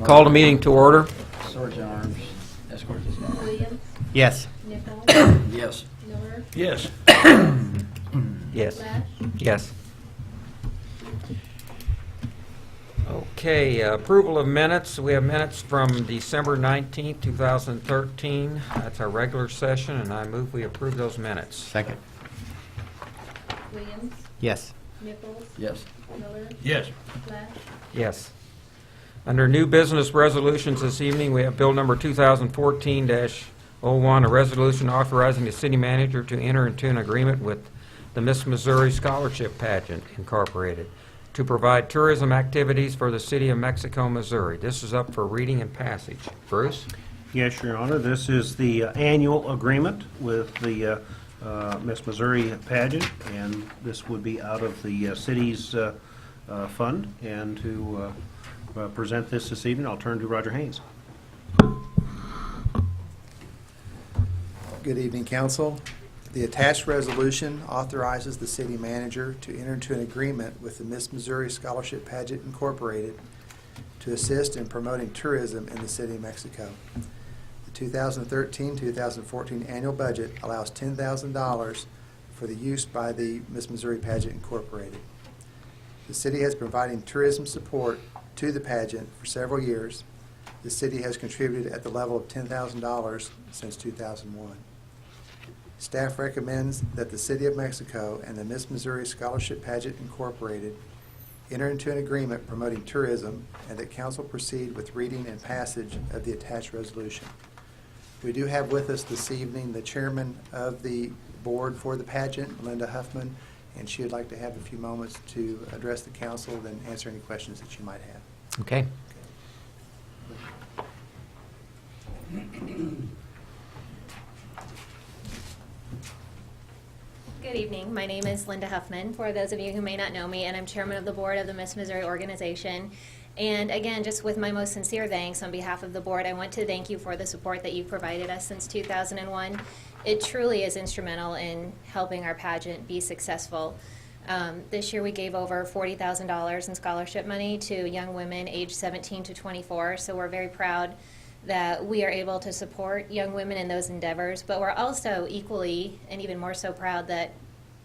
Call the meeting to order. Sergeant Arms, escort this guy. Williams, Yes. Nichols, Yes. Miller, Yes. Yes. Lash, Yes. Okay, approval of minutes. We have minutes from December 19th, 2013. That's our regular session, and I move we approve those minutes. Second. Williams, Yes. Nichols, Yes. Miller, Yes. Lash, Yes. Under new business resolutions this evening, we have Bill number 2014-01, a resolution authorizing the city manager to enter into an agreement with the Miss Missouri Scholarship Pageant Incorporated to provide tourism activities for the city of Mexico, Missouri. This is up for reading and passage. Bruce? Yes, Your Honor, this is the annual agreement with the Miss Missouri pageant, and this would be out of the city's fund. And to present this evening, I'll turn to Roger Haynes. Good evening, Council. The attached resolution authorizes the city manager to enter into an agreement with the Miss Missouri Scholarship Pageant Incorporated to assist in promoting tourism in the city of Mexico. The 2013-2014 annual budget allows $10,000 for the use by the Miss Missouri Pageant Incorporated. The city has been providing tourism support to the pageant for several years. The city has contributed at the level of $10,000 since 2001. Staff recommends that the City of Mexico and the Miss Missouri Scholarship Pageant Incorporated enter into an agreement promoting tourism, and that council proceed with reading and passage of the attached resolution. We do have with us this evening the chairman of the board for the pageant, Linda Huffman, and she would like to have a few moments to address the council, then answer any questions that you might have. Okay. Good evening. My name is Linda Huffman, for those of you who may not know me, and I'm chairman of the board of the Miss Missouri organization. And again, just with my most sincere thanks on behalf of the board, I want to thank you for the support that you've provided us since 2001. It truly is instrumental in helping our pageant be successful. This year we gave over $40,000 in scholarship money to young women aged 17 to 24, so we're very proud that we are able to support young women in those endeavors, but we're also equally and even more so proud that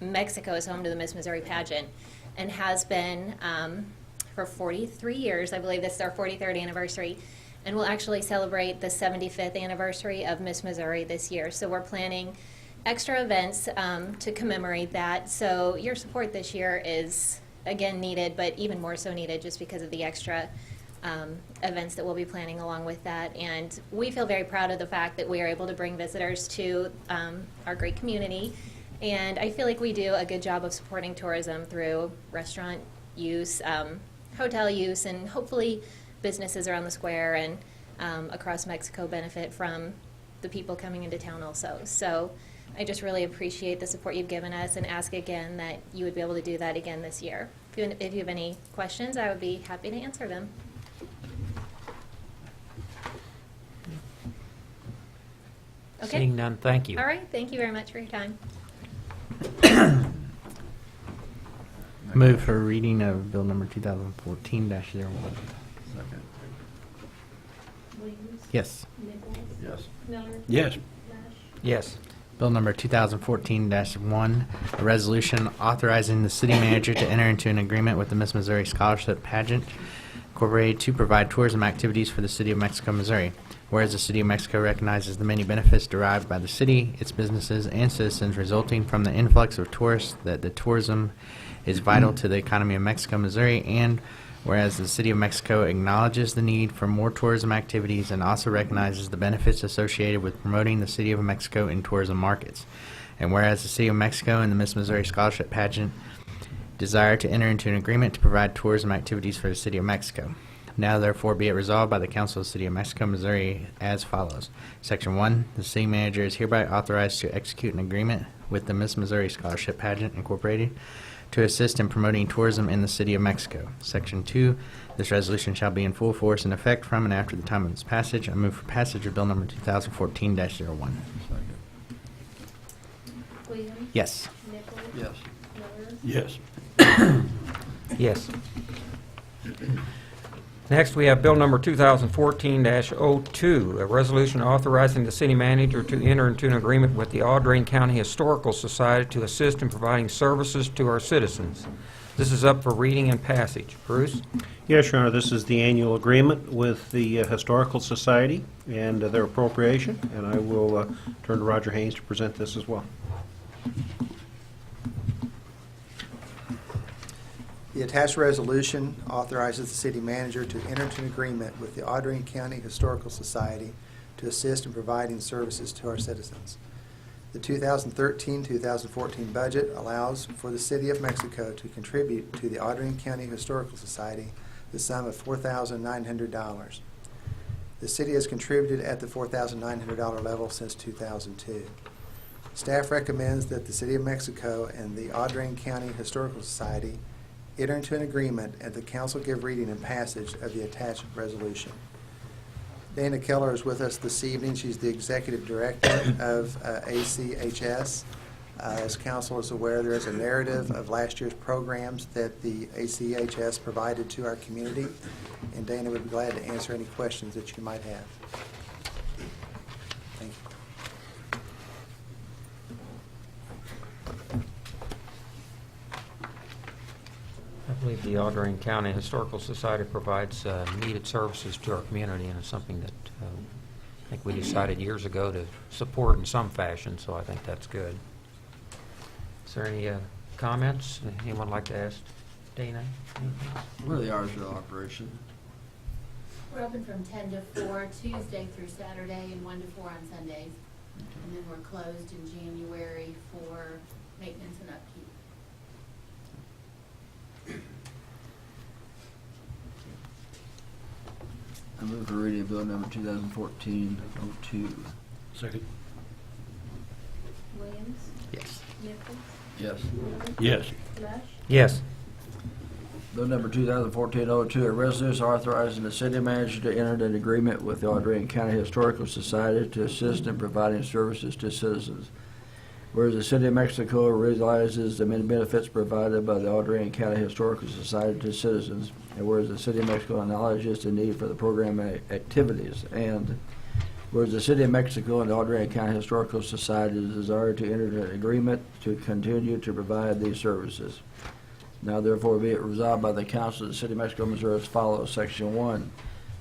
Mexico is home to the Miss Missouri pageant and has been for 43 years. I believe this is our 43rd anniversary, and we'll actually celebrate the 75th anniversary of Miss Missouri this year. So we're planning extra events to commemorate that. So your support this year is, again, needed, but even more so needed just because of the extra events that we'll be planning along with that. And we feel very proud of the fact that we are able to bring visitors to our great community. And I feel like we do a good job of supporting tourism through restaurant use, hotel use, and hopefully businesses around the square and across Mexico benefit from the people coming into town also. So I just really appreciate the support you've given us and ask again that you would be able to do that again this year. If you have any questions, I would be happy to answer them. Okay. Seeing none, thank you. All right. Thank you very much for your time. Move for reading of bill number 2014-01. Second. Williams, Yes. Nichols, Yes. Miller, Yes. Lash, Yes. Bill number 2014-1, a resolution authorizing the city manager to enter into an agreement with the Miss Missouri Scholarship Pageant Incorporated to provide tourism activities for the city of Mexico, Missouri. Whereas the city of Mexico recognizes the many benefits derived by the city, its businesses, and citizens resulting from the influx of tourists, that the tourism is vital to the economy of Mexico, Missouri, and whereas the city of Mexico acknowledges the need for more tourism activities and also recognizes the benefits associated with promoting the city of Mexico in tourism markets. And whereas the city of Mexico and the Miss Missouri Scholarship Pageant desire to enter into an agreement to provide tourism activities for the city of Mexico. Now therefore be it resolved by the Council of the City of Mexico, Missouri as follows. Section 1, the city manager is hereby authorized to execute an agreement with the Miss Missouri Scholarship Pageant Incorporated to assist in promoting tourism in the city of Mexico. Section 2, this resolution shall be in full force and effect from and after the time of its passage. I move for passage of bill number 2014-01. Second. Williams, Yes. Nichols, Yes. Miller, Yes. Yes. Next, we have Bill Number 2014-02, a resolution authorizing the city manager to enter into an agreement with the Audrain County Historical Society to assist in providing services to our citizens. This is up for reading and passage. Bruce? Yes, Your Honor, this is the annual agreement with the Historical Society and their appropriation, and I will turn to Roger Haynes to present this as well. The attached resolution authorizes the city manager to enter into an agreement with the Audrain County Historical Society to assist in providing services to our citizens. The 2013-2014 budget allows for the City of Mexico to contribute to the Audrain County Historical Society the sum of $4,900. The city has contributed at the $4,900 level since 2002. Staff recommends that the City of Mexico and the Audrain County Historical Society enter into an agreement and the council give reading and passage of the attached resolution. Dana Keller is with us this evening. She's the Executive Director of ACHS. As council is aware, there is a narrative of last year's programs that the ACHS provided to our community, and Dana would be glad to answer any questions that you might have. Thank you. I believe the Audrain County Historical Society provides needed services to our community, and it's something that I think we decided years ago to support in some fashion, so I think that's good. Is there any comments? Anyone like to ask Dana? What are the hours of the operation? We're open from 10 to 4 Tuesday through Saturday and 1 to 4 on Sundays. And then we're closed in January for maintenance and upkeep. I move for reading of bill number 2014-02. Second. Williams? Yes. Nichols? Yes. Miller? Yes. Lush? Yes. Bill number 2014-02, a resolution authorizing the city manager to enter an agreement with the Audrain County Historical Society to assist in providing services to citizens. Whereas the City of Mexico realizes the many benefits provided by the Audrain County Historical Society to citizens, and whereas the City of Mexico acknowledges the need for the program activities, and whereas the City of Mexico and the Audrain County Historical Society desire to enter into an agreement to continue to provide these services. Now therefore be it resolved by the Council of the City of Mexico, Missouri as follows. Section 1.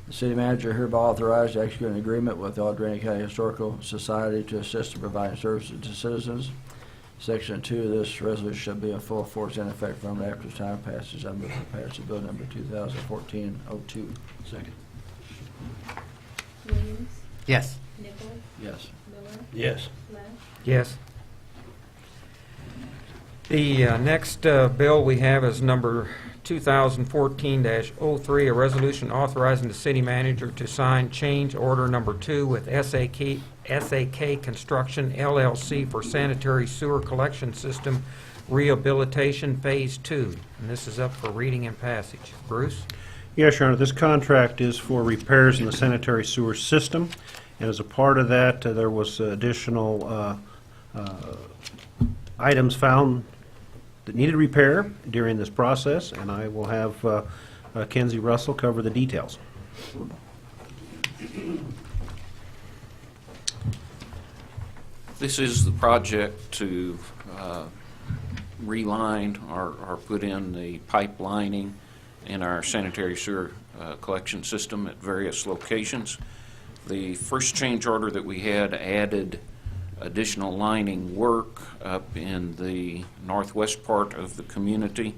The city manager hereby authorized to execute an agreement with the Audrain County Historical Society to assist in providing services to citizens. Section 2, this resolution shall be in full force and effect from and after time passage. I move for passage of bill number 2014-02. Second. Williams? Yes. Nichols? Yes. Miller? Yes. Lush? Yes. The next bill we have is number 2014-03, a resolution authorizing the city manager to sign change order number 2 with SAK Construction LLC for sanitary sewer collection system rehabilitation phase 2. And this is up for reading and passage. Bruce? Yes, Your Honor, this contract is for repairs in the sanitary sewer system, and as a part of that, there was additional items found that needed repair during this process, and I will have Kenzie Russell cover the details. This is the project to reline or put in the pipe lining in our sanitary sewer collection system at various locations. The first change order that we had added additional lining work up in the northwest part of the community.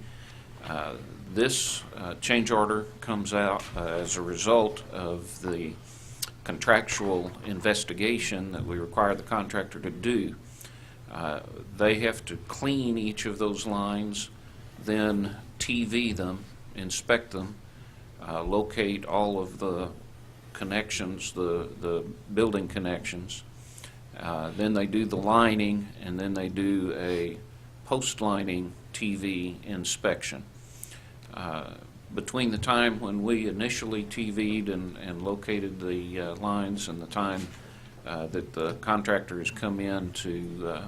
This change order comes out as a result of the contractual investigation that we require the contractor to do. They have to clean each of those lines, then TV them, inspect them, locate all of the connections, the building connections. Then they do the lining, and then they do a post-lining TV inspection. Between the time when we initially TV'd and located the lines and the time that the contractor has come in to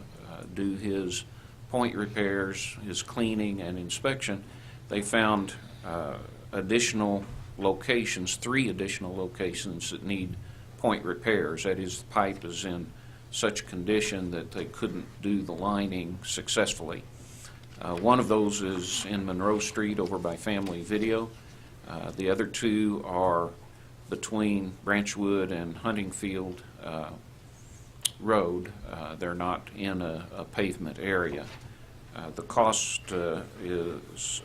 do his point repairs, his cleaning and inspection, they found additional locations, 3 additional locations that need point repairs. That is, the pipe is in such condition that they couldn't do the lining successfully. One of those is in Monroe Street over by Family Video. The other 2 are between Branchwood and Huntingfield Road. They're not in a pavement area. The cost is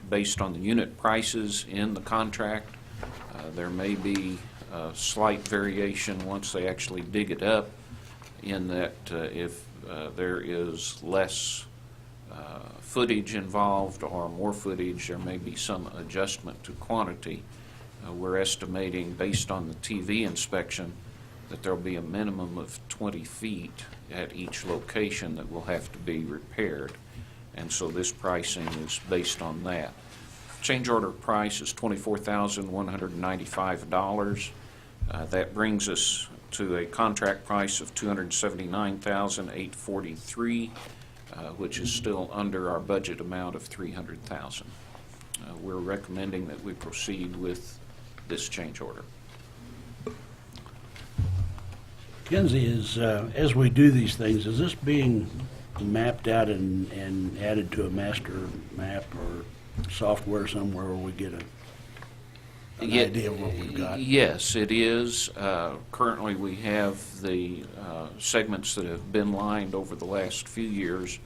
based on the unit prices in the contract. There may be a slight variation once they actually dig it up, in that if there is less footage involved or more footage, there may be some adjustment to quantity. We're estimating, based on the TV inspection, that there'll be a minimum of 20 feet at each location that will have to be repaired. And so this pricing is based on that. Change order price is $24,195. That brings us to a contract price of $279,843, which is still under our budget amount of $300,000. We're recommending that we proceed with this change order. Kenzie, as we do these things, is this being mapped out and added to a master map or software somewhere where we get an idea of what we've got? Yes, it is. Currently, we have the segments that have been lined over the last few years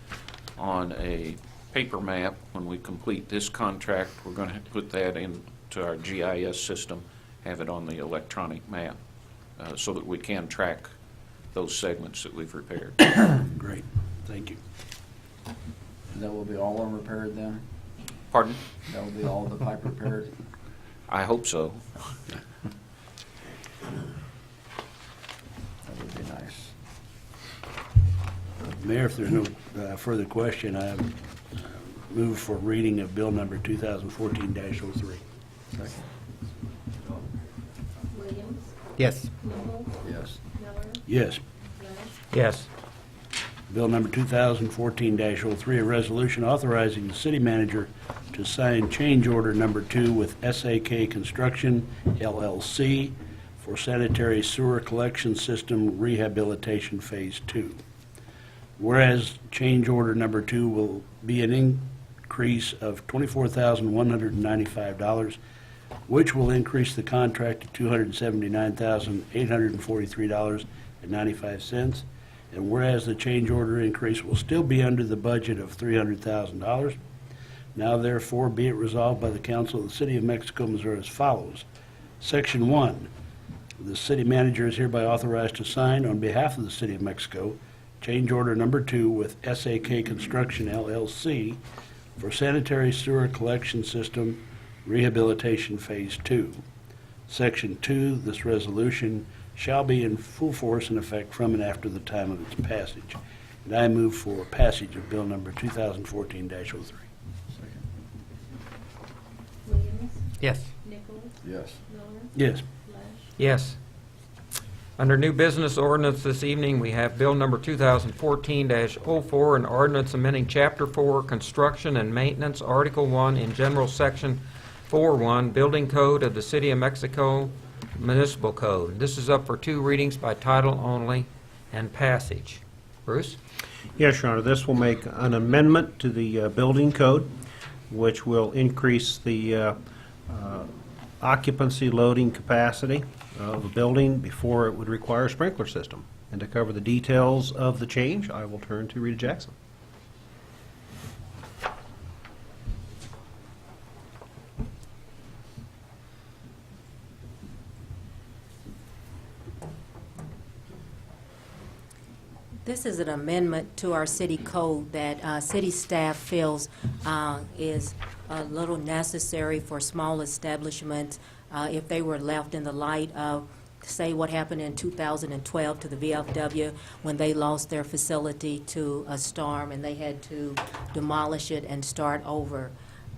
on a paper map. When we complete this contract, we're going to put that into our GIS system, have it on the electronic map, so that we can track those segments that we've repaired. Great, thank you. That will be all of them repaired then? Pardon? That will be all the pipe repaired? I hope so. That would be nice. Mayor, if there's no further question, I move for reading of bill number 2014-03. Second. Williams, Yes. Nichols, Yes. Miller, Yes. Lesh, Yes. Bill number 2014-03, a resolution authorizing the city manager to sign change order number 2 with SAK Construction, LLC, for sanitary sewer collection system rehabilitation phase 2. Whereas change order number 2 will be an increase of $24,195, which will increase the contract to $279,843.95. And whereas the change order increase will still be under the budget of $300,000, now therefore be it resolved by the Council of the City of Mexico, Missouri as follows. Section 1, the city manager is hereby authorized to sign on behalf of the City of Mexico change order number 2 with SAK Construction, LLC, for sanitary sewer collection system rehabilitation phase 2. Section 2, this resolution shall be in full force and effect from and after the time of its passage. And I move for passage of bill number 2014-03. Second. Williams, Yes. Nichols, Yes. Miller, Yes. Lesh, Yes. Under new business ordinance this evening, we have Bill Number 2014-04, an ordinance amending Chapter 4, Construction and Maintenance, Article 1, in General Section 4.1, Building Code of the City of Mexico Municipal Code. This is up for 2 readings by title only and passage. Bruce? Yes, Your Honor, this will make an amendment to the building code, which will increase the occupancy loading capacity of a building before it would require a sprinkler system. And to cover the details of the change, I will turn to Rita Jackson. This is an amendment to our city code that city staff feels is a little necessary for small establishments if they were left in the light of, say, what happened in 2012 to the VFW when they lost their facility to a storm and they had to demolish it and start over.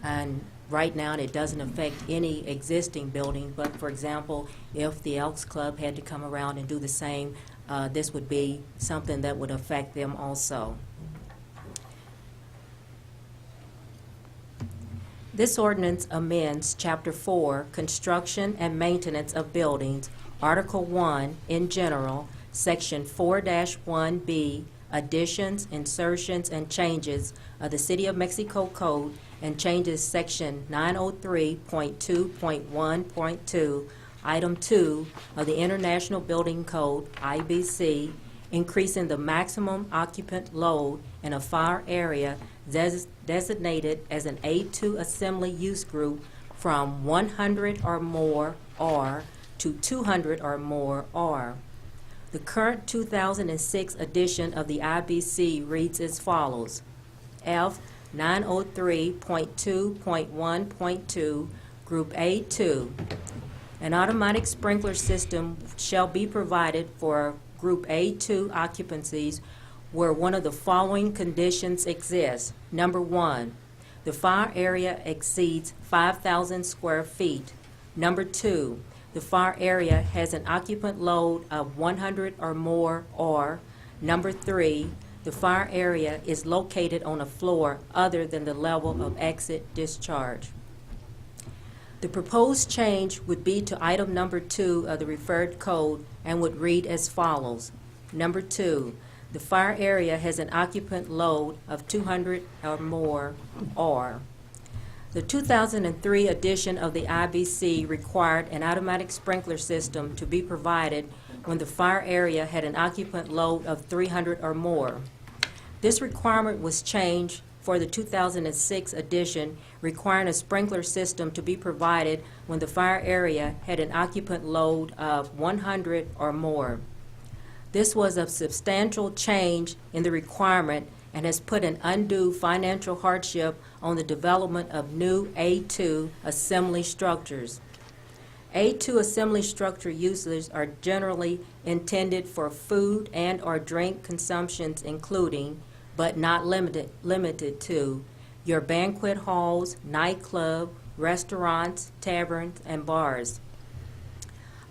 And right now, it doesn't affect any existing building, but for example, if the Elks Club had to come around and do the same, this would be something that would affect them also. This ordinance amends Chapter 4, Construction and Maintenance of Buildings, Article 1, in general, Section 4-1B, Additions, Insertions, and Changes of the City of Mexico Code, and changes Section 903.2.1.2, Item 2 of the International Building Code, IBC, increasing the maximum occupant load in a fire area designated as an A2 assembly use group from 100 or more R to 200 or more R. The current 2006 edition of the IBC reads as follows. F 903.2.1.2, Group A2. An automatic sprinkler system shall be provided for Group A2 occupancies where one of the following conditions exist. Number 1, the fire area exceeds 5,000 square feet. Number 2, the fire area has an occupant load of 100 or more, or number 3, the fire area is located on a floor other than the level of exit discharge. The proposed change would be to item number 2 of the referred code and would read as follows. Number 2, the fire area has an occupant load of 200 or more, or the 2003 edition of the IBC required an automatic sprinkler system to be provided when the fire area had an occupant load of 300 or more. This requirement was changed for the 2006 edition, requiring a sprinkler system to be provided when the fire area had an occupant load of 100 or more. This was a substantial change in the requirement and has put an undue financial hardship on the development of new A2 assembly structures. A2 assembly structure uses are generally intended for food and or drink consumptions, including, but not limited to, your banquet halls, nightclub, restaurants, taverns, and bars.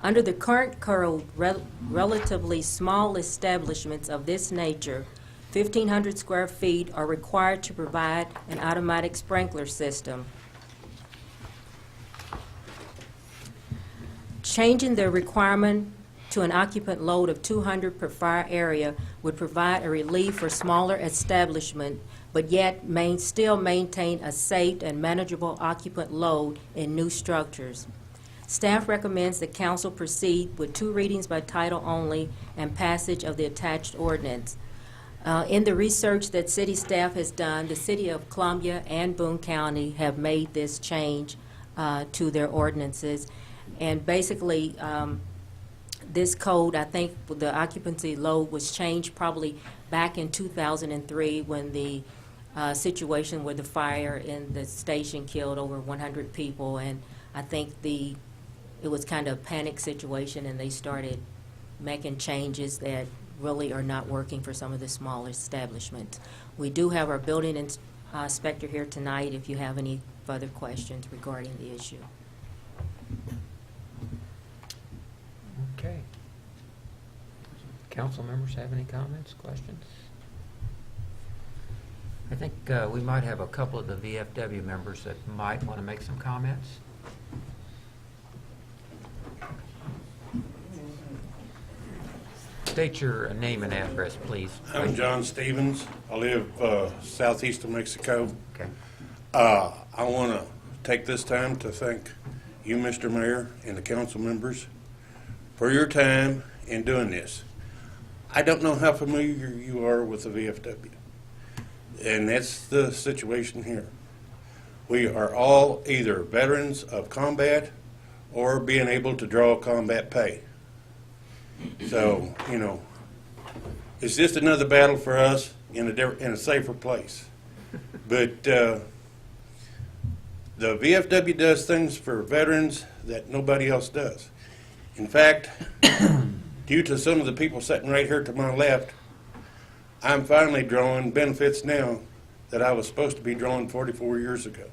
Under the current code, relatively small establishments of this nature, 1,500 square feet, are required to provide an automatic sprinkler system. Changing the requirement to an occupant load of 200 per fire area would provide a relief for smaller establishment, but yet still maintain a safe and manageable occupant load in new structures. Staff recommends that council proceed with 2 readings by title only and passage of the attached ordinance. In the research that city staff has done, the city of Columbia and Boone County have made this change to their ordinances. And basically, this code, I think the occupancy load was changed probably back in 2003 when the situation with the fire in the station killed over 100 people. And I think it was kind of a panic situation, and they started making changes that really are not working for some of the smaller establishments. We do have our building inspector here tonight if you have any further questions regarding the issue. Okay. Council members have any comments, questions? I think we might have a couple of the VFW members that might want to make some comments. State your name and address, please. I'm John Stevens. I live southeast of Mexico. Okay. I want to take this time to thank you, Mr. Mayor, and the council members for your time in doing this. I don't know how familiar you are with the VFW, and that's the situation here. We are all either veterans of combat or being able to draw combat pay. So, you know, it's just another battle for us in a safer place. But the VFW does things for veterans that nobody else does. In fact, due to some of the people sitting right here to my left, I'm finally drawing benefits now that I was supposed to be drawing 44 years ago.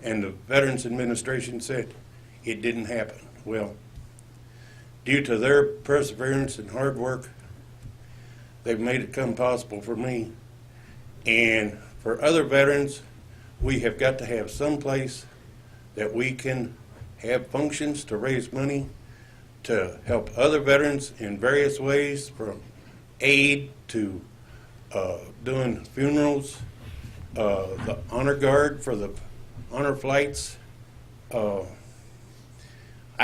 And the Veterans Administration said it didn't happen. Well, due to their perseverance and hard work, they've made it come possible for me and for other veterans we have got to have some place that we can have functions to raise money to help other veterans in various ways, from aid to doing funerals, the honor guard for the honor flights. I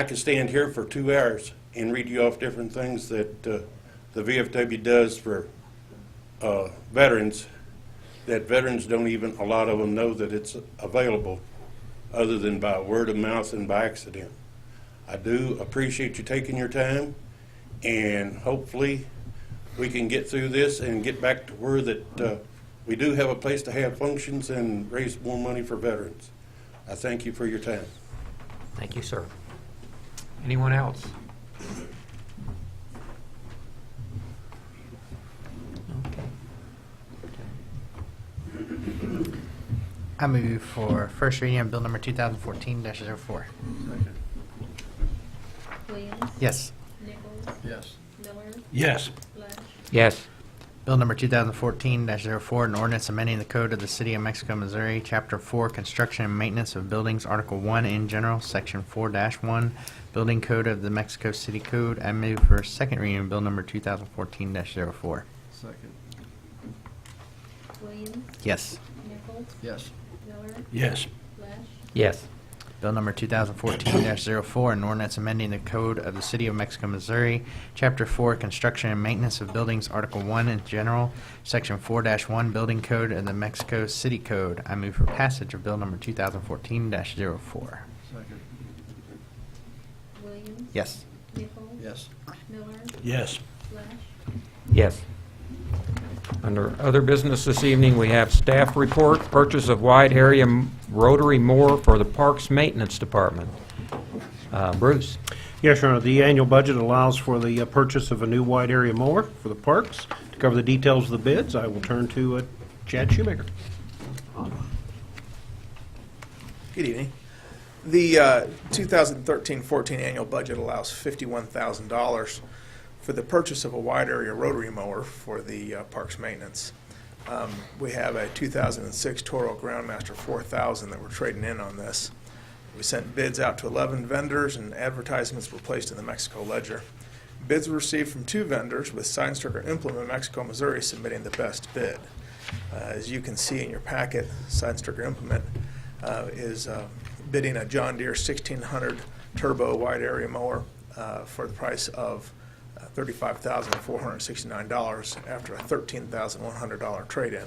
could stand here for 2 hours and read you off different things that the VFW does for veterans, that veterans don't even, a lot of them know that it's available other than by word of mouth and by accident. I do appreciate you taking your time, and hopefully we can get through this and get back to where that we do have a place to have functions and raise more money for veterans. I thank you for your time. Thank you, sir. Anyone else? I move for first reading on bill number 2014-04. Williams. Yes. Nichols. Yes. Miller. Yes. Lush. Yes. Bill number 2014-04, an ordinance amending the code of the City of Mexico, Missouri, Chapter 4, Construction and Maintenance of Buildings, Article 1 in general, Section 4-1, Building Code of the Mexico City Code. I move for second reading of bill number 2014-04. Second. Williams. Yes. Nichols. Yes. Miller. Yes. Lush. Yes. Bill number 2014-04, an ordinance amending the code of the City of Mexico, Missouri, Chapter 4, Construction and Maintenance of Buildings, Article 1 in general, Section 4-1, Building Code of the Mexico City Code. I move for passage of bill number 2014-04. Second. Williams. Yes. Nichols. Yes. Miller. Yes. Lush. Yes. Under other business this evening, we have staff report, purchase of wide area rotary mower for the Parks Maintenance Department. Bruce? Yes, Your Honor, the annual budget allows for the purchase of a new wide area mower for the parks. To cover the details of the bids, I will turn to Chad Shoemaker. Good evening. The 2013-14 annual budget allows $51,000 for the purchase of a wide area rotary mower for the parks maintenance. We have a 2006 Toro Groundmaster 4000 that we're trading in on this. We sent bids out to 11 vendors, and advertisements were placed in the Mexico Ledger. Bids were received from 2 vendors, with Seidenstricker Implement Mexico, Missouri submitting the best bid. As you can see in your packet, Seidenstricker Implement is bidding a John Deere 1600 turbo wide area mower for the price of $35,469 after a $13,100 trade-in.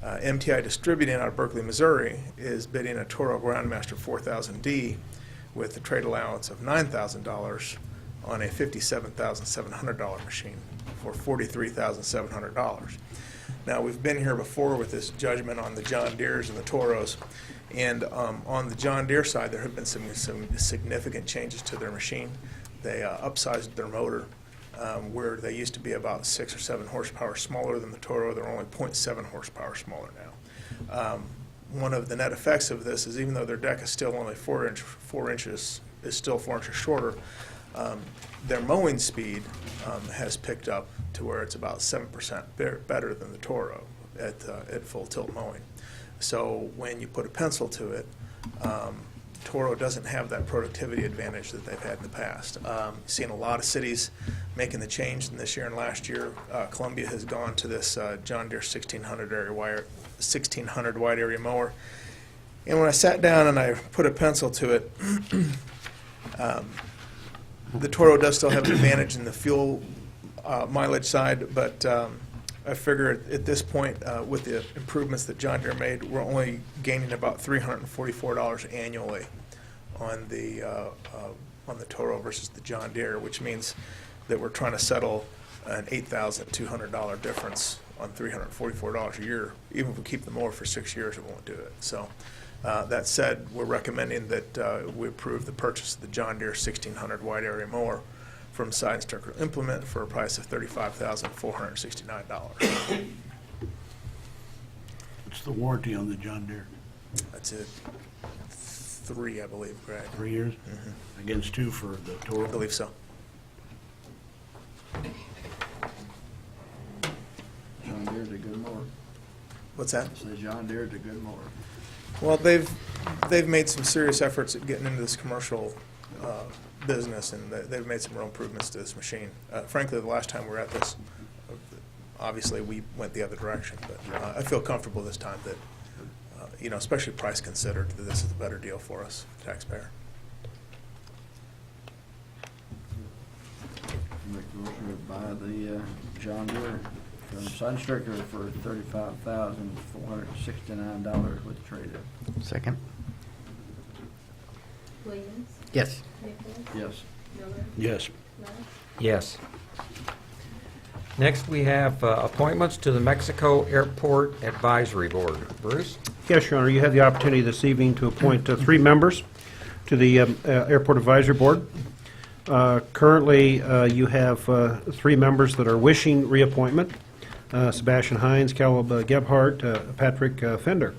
MTI Distributing out of Berkeley, Missouri is bidding a Toro Groundmaster 4000D with a trade allowance of $9,000 on a $57,700 machine for $43,700. Now, we've been here before with this judgment on the John Deeres and the Toros, and on the John Deere side, there have been some significant changes to their machine. They upsized their motor, where they used to be about 6 or 7 horsepower smaller than the Toro. They're only 0.7 horsepower smaller now. One of the net effects of this is, even though their deck is still only 4 inches shorter, their mowing speed has picked up to where it's about 7% better than the Toro at full tilt mowing. So when you put a pencil to it, Toro doesn't have that productivity advantage that they've had in the past. Seen a lot of cities making the change in this year and last year. Columbia has gone to this John Deere 1600 wide area mower. And when I sat down and I put a pencil to it, the Toro does still have an advantage in the fuel mileage side, but I figure at this point, with the improvements that John Deere made, we're only gaining about $344 annually on the Toro versus the John Deere, which means that we're trying to settle an $8,200 difference on $344 a year. Even if we keep the mower for 6 years, it won't do it. So that said, we're recommending that we approve the purchase of the John Deere 1600 wide area mower from Seidenstricker Implement for a price of $35,469. What's the warranty on the John Deere? That's it. 3, I believe, Greg. 3 years? Mhm. Against 2 for the Toro? I believe so. John Deere's a good mower. What's that? I say John Deere's a good mower. Well, they've made some serious efforts at getting into this commercial business, and they've made some real improvements to this machine. Frankly, the last time we were at this, obviously, we went the other direction, but I feel comfortable this time that, especially price considered, that this is a better deal for us, taxpayer. Make a motion to buy the John Deere from Sunstricker for $35,469 with trade-in. Second. Williams, Yes. Nichols, Yes. Miller, Yes. Lush, Yes. Next, we have appointments to the Mexico Airport Advisory Board. Bruce? Yes, Your Honor, you have the opportunity this evening to appoint 3 members to the Airport Advisory Board. Currently, you have 3 members that are wishing reappointment: Sebastian Hines, Caleb Gebhardt, Patrick Fender.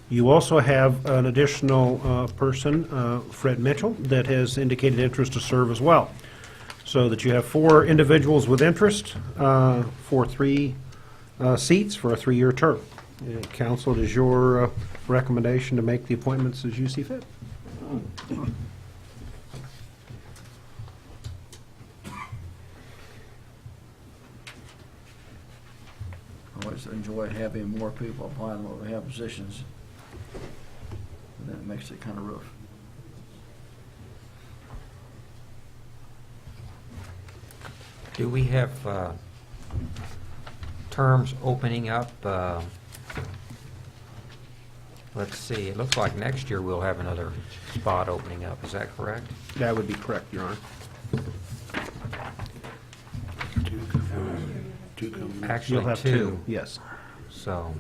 You also have an additional person, Fred Mitchell, that has indicated interest to serve as well. So that you have 4 individuals with interest for 3 seats for a 3-year term. Council, it is your recommendation to make the appointments as you see fit. I always enjoy having more people applying when we have positions. And then it makes it kind of rough. Do we have terms opening up? Let's see, it looks like next year we'll have another spot opening up. Is that correct? That would be correct, Your Honor. Two coming. Actually, You'll have 2, yes. So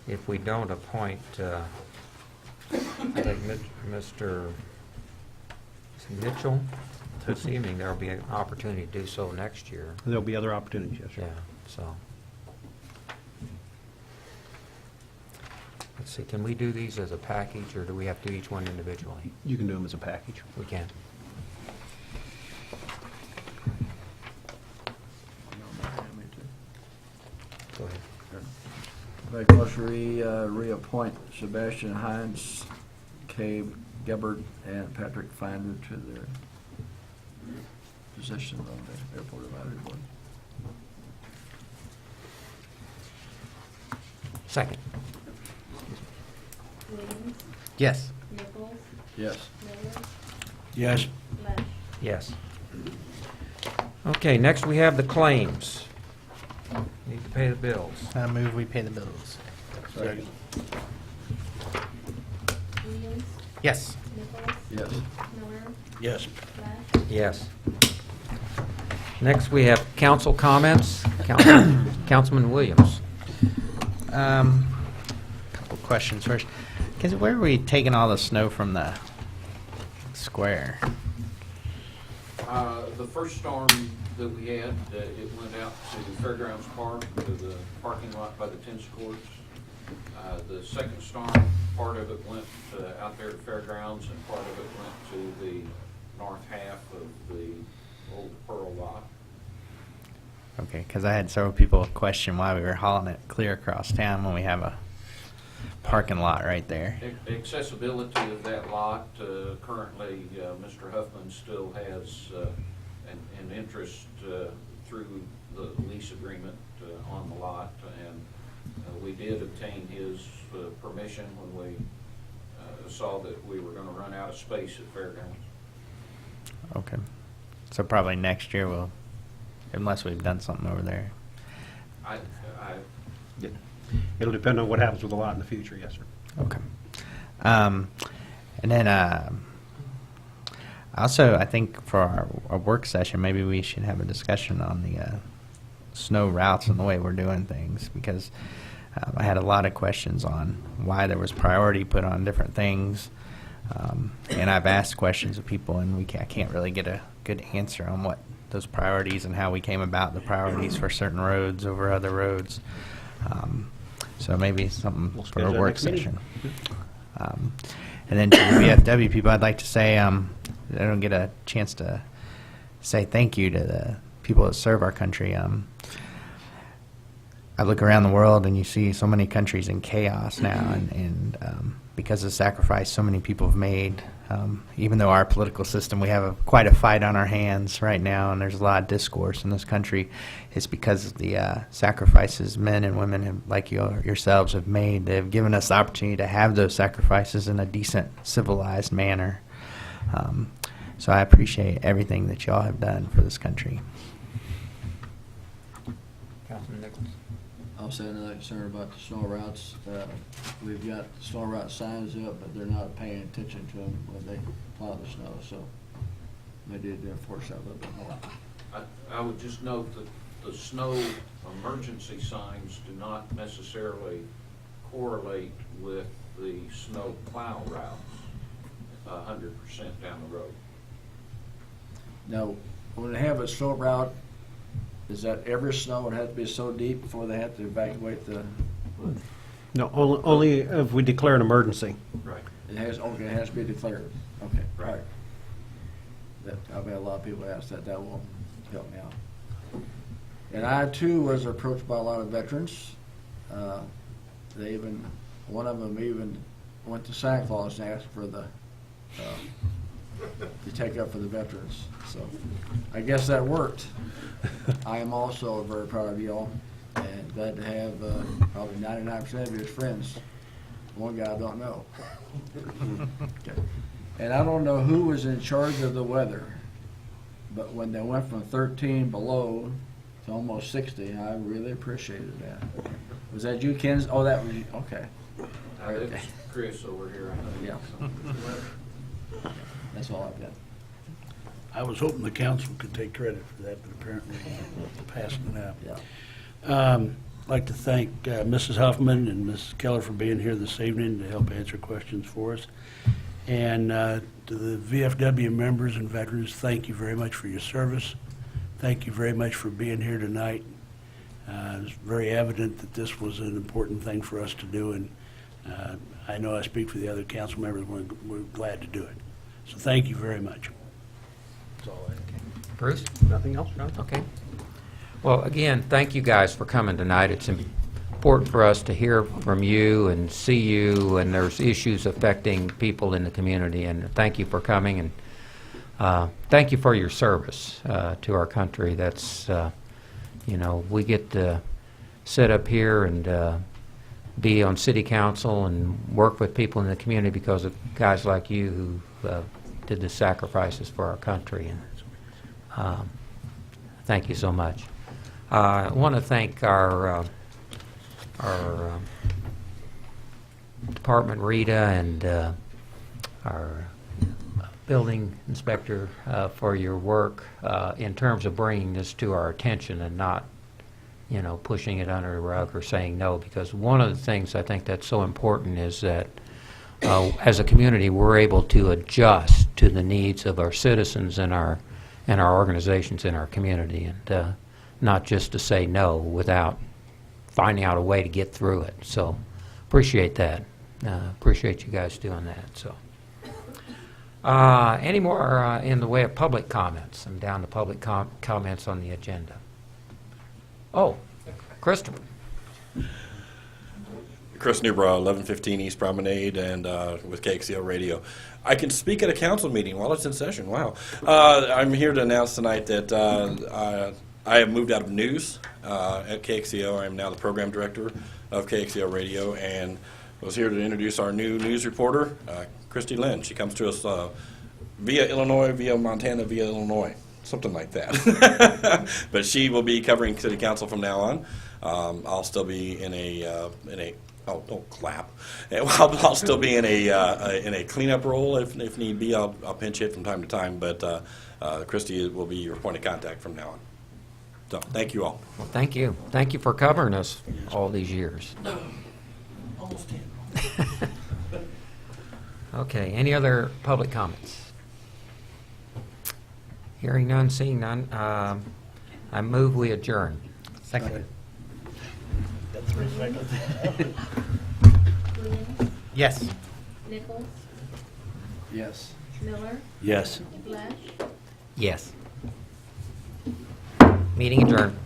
if we don't appoint, I think Mr. Mitchell this evening, there'll be an opportunity to do so next year. There'll be other opportunities, yes, sir. Yeah, so. Let's see, can we do these as a package, or do we have to do each one individually? You can do them as a package. We can. Go ahead. Make a motion to reappoint Sebastian Hines, Cabe Gebhardt, and Patrick Finder to their position on the Airport Advisory Board. Second. Williams, Yes. Nichols, Yes. Miller, Yes. Lush. Yes. Okay, next we have the claims. Need to pay the bills. I move we pay the bills. Second. Williams, Yes. Nichols, Yes. Miller, Yes. Lush. Yes. Next, we have council comments. Councilman Williams. Couple questions first. Where are we taking all the snow from the square? The first storm that we had, it went out to Fairgrounds Park, to the parking lot by the tennis courts. The second storm, part of it went out there to Fairgrounds, and part of it went to the north half of the old Pearl lot. Okay, because I had several people question why we were hauling it clear across town when we have a parking lot right there. Accessibility of that lot, currently, Mr. Huffman still has an interest through the lease agreement on the lot, and we did obtain his permission when we saw that we were going to run out of space at Fairgrounds. Okay. So probably next year we'll, unless we've done something over there. It'll depend on what happens with the lot in the future, yes, sir. Okay. And then also, I think for our work session, maybe we should have a discussion on the snow routes and the way we're doing things, because I had a lot of questions on why there was priority put on different things. And I've asked questions of people, and I can't really get a good answer on what those priorities and how we came about the priorities for certain roads over other roads. So maybe something We'll for schedule a that work next meeting. session. And then to the VFW people, I'd like to say I don't get a chance to say thank you to the people that serve our country. I look around the world and you see so many countries in chaos now, and because of the sacrifice so many people have made, even though our political system, we have quite a fight on our hands right now, and there's a lot of discourse in this country, it's because of the sacrifices men and women have, like yourselves have made. They've given us the opportunity to have those sacrifices in a decent, civilized manner. So I appreciate everything that y'all have done for this country. Councilman Nichols? I'll say another concern about the snow routes. We've got snow route signs up, but they're not paying attention to them when they plow the snow, so they need to enforce that a little bit more. I would just note that the snow emergency signs do not necessarily correlate with the snow plow routes 100% down the road. Now, when they have a snow route, is that every snow would have to be so deep before they have to evacuate the, No, only if we declare an emergency. Right. it has to be declared? Okay, all Right. right. That, I've had a lot of people ask that, that will help me out. And I too was approached by a lot of veterans. They even, one of them even went to Santa Claus and asked for the, to take up for the veterans. So I guess that worked. I am also very proud of y'all and glad to have probably 99% of his friends. One guy I don't know. Okay. And I don't know who was in charge of the weather, but when they went from 13 below to almost 60, I really appreciated that. Was that you, Ken? Oh, that was you. Okay. It was Chris over here. Yeah. That's all I've got. I was hoping the council could take credit for that, but apparently passing it out. Yeah. I'd like to thank Mrs. Huffman and Mrs. Keller for being here this evening to help answer questions for us. And to the VFW members and veterans, thank you very much for your service. Thank you very much for being here tonight. It's very evident that this was an important thing for us to do, and I know I speak for the other council members, we're glad to do it. So thank you very much. That's all I have. Bruce? Nothing else, John? Okay. Well, again, thank you guys for coming tonight. It's important for us to hear from you and see you, and there's issues affecting people in the community, and thank you for coming, and thank you for your service to our country. That's, you know, we get to sit up here and be on city council and work with people in the community because of guys like you who did the sacrifices for our country, and thank you so much. I want to thank our department, Rita, and our building inspector for your work in terms of bringing this to our attention and not, you know, pushing it under the rug or saying no, because one of the things I think that's so important is that as a community we're able to adjust to the needs of our citizens and our organizations in our community, and not just to say no without finding out a way to get through it. So appreciate that. Appreciate you guys doing that. So any more in the way of public comments? I'm down to public comments on the agenda. Oh, Christopher. Chris Newbrow, 1115 East Promenade, and with KXCO Radio. I can speak at a council meeting while it's in session. Wow. I'm here to announce tonight that I have moved out of news at KXCO. I am now the program director of KXCO Radio, and was here to introduce our new news reporter, Christy Lynn. She comes to us via Illinois, via Montana, via Illinois, something like that. But she will be covering city council from now on. I'll still be in a oh, don't clap. I'll still be in a cleanup role if need be. I'll pinch hit from time to time, but Christy will be your point of contact from now on. So, thank you all. Well, thank you. Thank you for covering us all these years. Almost 10. Okay, any other public comments? Hearing none, seeing none, I move we adjourn. Second. Got 3 seconds. Williams, Yes. Nichols, Yes. Miller, Yes. Flesh. Yes. Meeting adjourned.